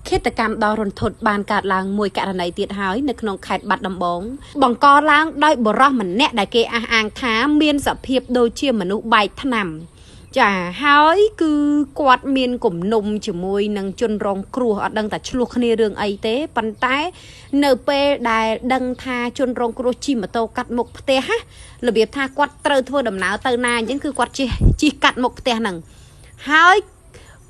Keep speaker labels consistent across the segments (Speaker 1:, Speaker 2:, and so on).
Speaker 1: ឃាតកម្មដ៏រន្ធត់បានកើតឡើងមួយករណីទៀតហើយនៅក្នុងខេត្តបាត់ដំបងបង្កឡើងដោយបុរសម្នាក់ដែលគេអះអាងថាមានសភាពដូចជាមនុស្សបែកថ្នាំចាហើយគឺគាត់មានគំនុំជាមួយនឹងជនរងគ្រោះអត់ដឹងតែឆ្លោះគ្នារឿងអីទេប៉ុន្តែនៅពេលដែលដឹងថាជនរងគ្រោះជិះម៉ូតូកាត់មុខផ្ទះរបៀបថាគាត់ត្រូវធ្វើដំណើរទៅណាអញ្ចឹងគឺគាត់ជិះកាត់មុខផ្ទះហ្នឹងហើយ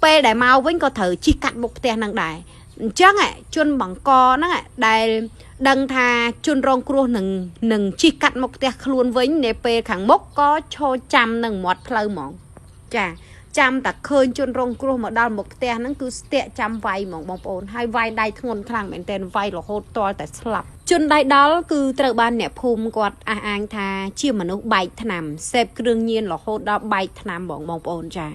Speaker 1: ពេលដែលមកវិញក៏ត្រូវជិះកាត់មុខផ្ទះហ្នឹងដែរអញ្ចឹងជនបង្កហ្នឹងដែលដឹងថាជនរងគ្រោះនឹងជិះកាត់មុខផ្ទះខ្លួនវិញនៅពេលខាងមុខក៏ឈរចាំនឹងមាត់ផ្លូវហ្មងចាចាំតែឃើញជនរងគ្រោះមកដល់មុខផ្ទះហ្នឹងគឺស្ទាក់ចាំវាយហ្មងបងប្អូនហើយវាយដៃធ្ងន់ខ្លាំងមែនទែនវាយរហូតទាល់តែស្លាប់ជនដៃដល់គឺត្រូវបានអ្នកភូមិគាត់អះអាងថាជាមនុស្សបែកថ្នាំសេពគ្រឿងញៀនរហូតដល់បែកថ្នាំបងប្អូនចា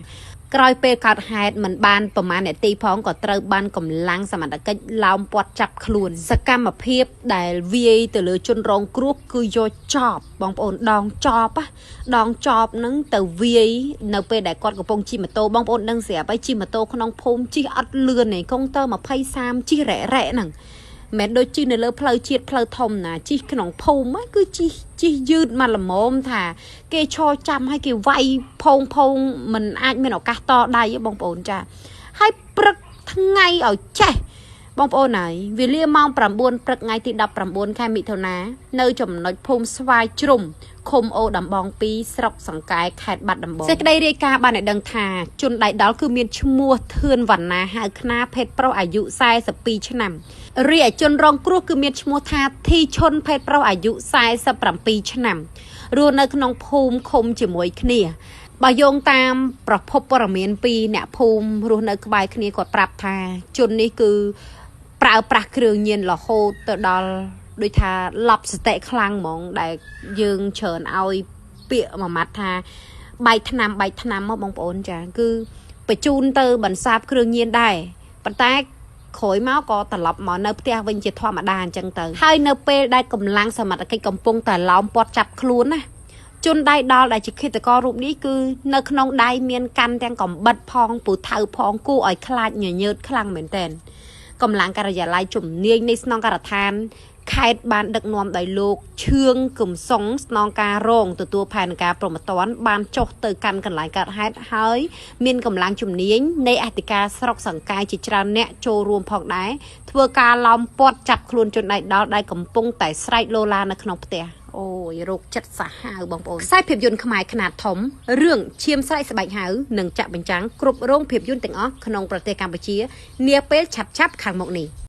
Speaker 1: ក្រោយពេលកើតហេតុមិនបានប្រមាណនាទីផងក៏ត្រូវបានកម្លាំងសមត្ថកិច្ចឡោមព័ទ្ធចាប់ខ្លួនសកម្មភាពដែលវាយទៅលើជនរងគ្រោះគឺយកចបបងប្អូនដងចបហ្នឹងទៅវាយនៅពេលដែលគាត់កំពុងជិះម៉ូតូបងប្អូនដឹងស្រាប់ហើយជិះម៉ូតូក្នុងភូមិជិះអត់លឿនទេគង់ទៅ20 30ជិះរ៉ែហ្នឹងមិនដូចជិះនៅលើផ្លូវជាតិផ្លូវធំណាជិះក្នុងភូមិគឺជិះយឺតមកល្មមថាគេឈរចាំឲ្យគេវាយផោងមិនអាចមានឱកាសតដៃទេបងប្អូនចាហើយព្រឹកថ្ងៃឲ្យចេះបងប្អូនហើយវេលាម៉ោង9ព្រឹកថ្ងៃទី19ខែមិថុនានៅចំណុចភូមិស្វាយជ្រុំឃុំអូដំបង2ស្រុកសង្កែខេត្តបាត់ដំបងសេចក្តីរាយការណ៍បានឲ្យដឹងថាជនដៃដល់គឺមានឈ្មោះធឿនវណ្ណាហៅខ្នាភេទប្រុសអាយុ42ឆ្នាំរីឯជនរងគ្រោះគឺមានឈ្មោះថាធីឈុនភេទប្រុសអាយុ47ឆ្នាំរស់នៅក្នុងភូមិឃុំជាមួយគ្នាបើយោងតាមប្រភពព័ត៌មានពីអ្នកភូមិរស់នៅក្បែរគ្នាគាត់ប្រាប់ថាជននេះគឺប្រើប្រាស់គ្រឿងញៀនរហូតទៅដល់ដូចថាឡប់សតិខ្លាំងហ្មងដែលយើងច្រើនឲ្យពាក្យមួយម៉ាត់ថាបែកថ្នាំមកបងប្អូនចាគឺបញ្ជូនទៅបន្សាបគ្រឿងញៀនដែរប៉ុន្តែក្រោយមកក៏ត្រឡប់មកនៅផ្ទះវិញជាធម្មតាអញ្ចឹងទៅហើយនៅពេលដែលកម្លាំងសមត្ថកិច្ចកំពុងតែឡោមព័ទ្ធចាប់ខ្លួនណាជនដៃដល់ដែលជាឃាតកររូបនេះគឺនៅក្នុងដៃមានកាន់ទាំងកំបិតផងពូថៅផងគួរឲ្យខ្លាចញញើតខ្លាំងមែនទែនកម្លាំងការិយាល័យជំនាញនៃស្នងការដ្ឋានខេត្តបានដឹកនាំដោយលោកឈឿងកឹមសុងស្នងការរងទទួលផែនការព្រហ្មទណ្ឌបានចុះទៅកាន់កន្លែងកើតហេតុហើយមានកម្លាំងជំនាញនៃអធិការស្រុកសង្កែជាច្រើនអ្នកចូលរួមផងដែរធ្វើការឡោមព័ទ្ធចាប់ខ្លួនជនដៃដល់ដែលកំពុងតែស្រែកឡូឡានៅក្នុងផ្ទះអូយរោគចិត្តសាហាវបងប្អូនខ្សែភាពយន្តខ្មែរខ្នាតធំរឿងឈាមស្រែកស្បែកហៅនឹងចាក់បញ្ចាំងគ្រប់រោងភាពយន្តទាំងអស់ក្នុងប្រទេសកម្ពុជានាពេលឆាប់ៗខាងមុខនេះ